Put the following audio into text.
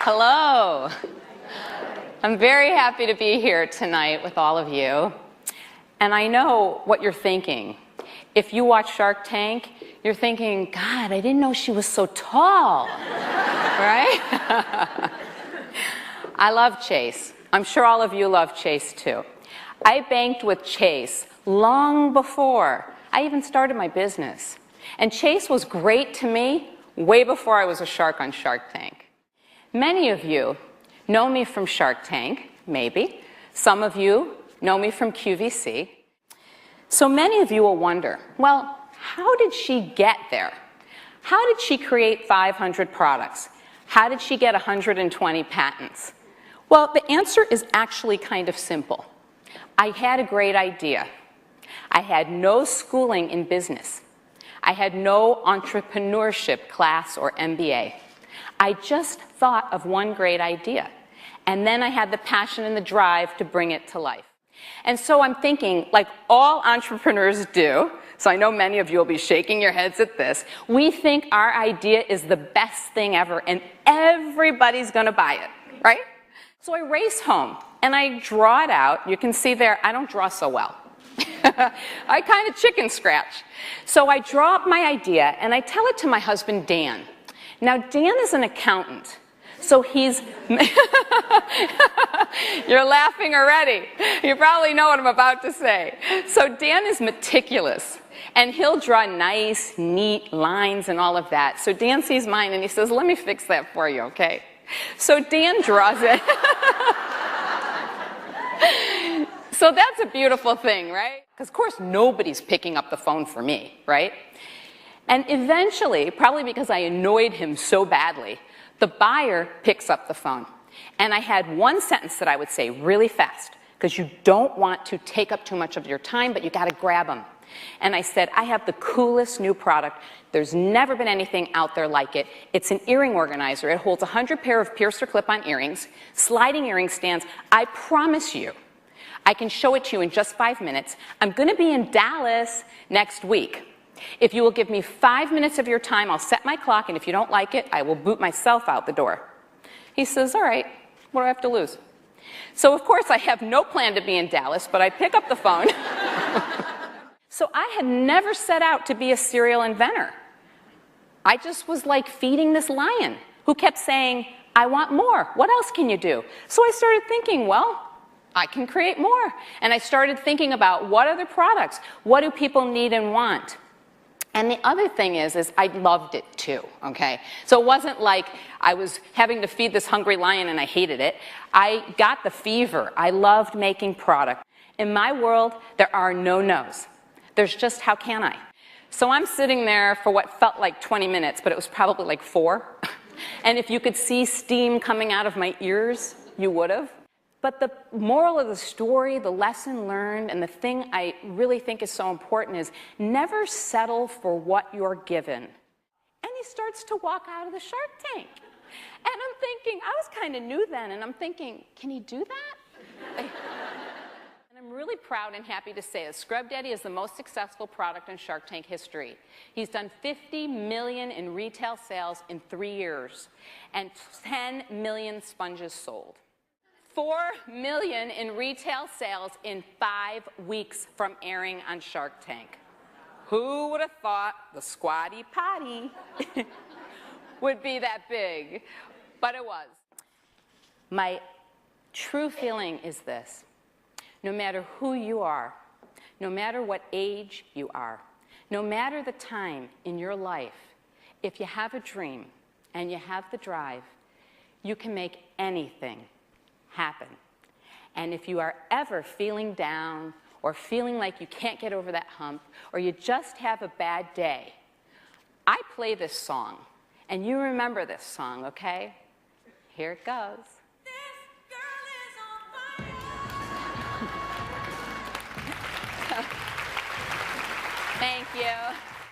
Hello. I'm very happy to be here tonight with all of you. And I know what you're thinking. If you watch Shark Tank, you're thinking, God, I didn't know she was so tall, right? I love Chase. I'm sure all of you love Chase too. I banked with Chase long before I even started my business. And Chase was great to me way before I was a shark on Shark Tank. Many of you know me from Shark Tank, maybe. Some of you know me from QVC. So many of you will wonder, well, how did she get there? How did she create 500 products? How did she get 120 patents? Well, the answer is actually kind of simple. I had a great idea. I had no schooling in business. I had no entrepreneurship class or MBA. I just thought of one great idea, and then I had the passion and the drive to bring it to life. And so I'm thinking, like all entrepreneurs do, so I know many of you will be shaking your heads at this, we think our idea is the best thing ever and everybody's going to buy it, right? So I race home and I draw it out. You can see there, I don't draw so well. I kind of chicken scratch. So I draw up my idea and I tell it to my husband, Dan. Now, Dan is an accountant. So he's, you're laughing already. You probably know what I'm about to say. So Dan is meticulous, and he'll draw nice, neat lines and all of that. So Dan sees mine, and he says, let me fix that for you, okay? So Dan draws it. So that's a beautiful thing, right? Because, of course, nobody's picking up the phone for me, right? And eventually, probably because I annoyed him so badly, the buyer picks up the phone. And I had one sentence that I would say really fast, because you don't want to take up too much of your time, but you got to grab them. And I said, I have the coolest new product. There's never been anything out there like it. It's an earring organizer. It holds 100 pair of piercer clip-on earrings, sliding earring stands. I promise you, I can show it to you in just 5 minutes. I'm going to be in Dallas next week. If you will give me 5 minutes of your time, I'll set my clock, and if you don't like it, I will boot myself out the door. He says, all right, what do I have to lose? So, of course, I have no plan to be in Dallas, but I pick up the phone. So I had never set out to be a serial inventor. I just was like feeding this lion who kept saying, I want more. What else can you do? So I started thinking, well, I can create more. And I started thinking about what other products, what do people need and want? And the other thing is I loved it too, okay? So it wasn't like I was having to feed this hungry lion and I hated it. I got the fever. I loved making product. In my world, there are no no's. There's just how can I? So I'm sitting there for what felt like 20 minutes, but it was probably like 4. And if you could see steam coming out of my ears, you would have. But the moral of the story, the lesson learned, and the thing I really think is so important is never settle for what you're given. And he starts to walk out of the Shark Tank. And I'm thinking, I was kind of new then, and I'm thinking, can he do that? And I'm really proud and happy to say that Scrub Daddy is the most successful product in Shark Tank history. He's done $50 million in retail sales in 3 years, and 10 million sponges sold. 4 million in retail sales in 5 weeks from airing on Shark Tank. Who would have thought the squatty potty would be that big? But it was. My true feeling is this. No matter who you are, no matter what age you are, no matter the time in your life, if you have a dream and you have the drive, you can make anything happen. And if you are ever feeling down or feeling like you can't get over that hump or you just have a bad day, I play this song, and you remember this song, okay? Here it goes. This girl is on fire. Thank you.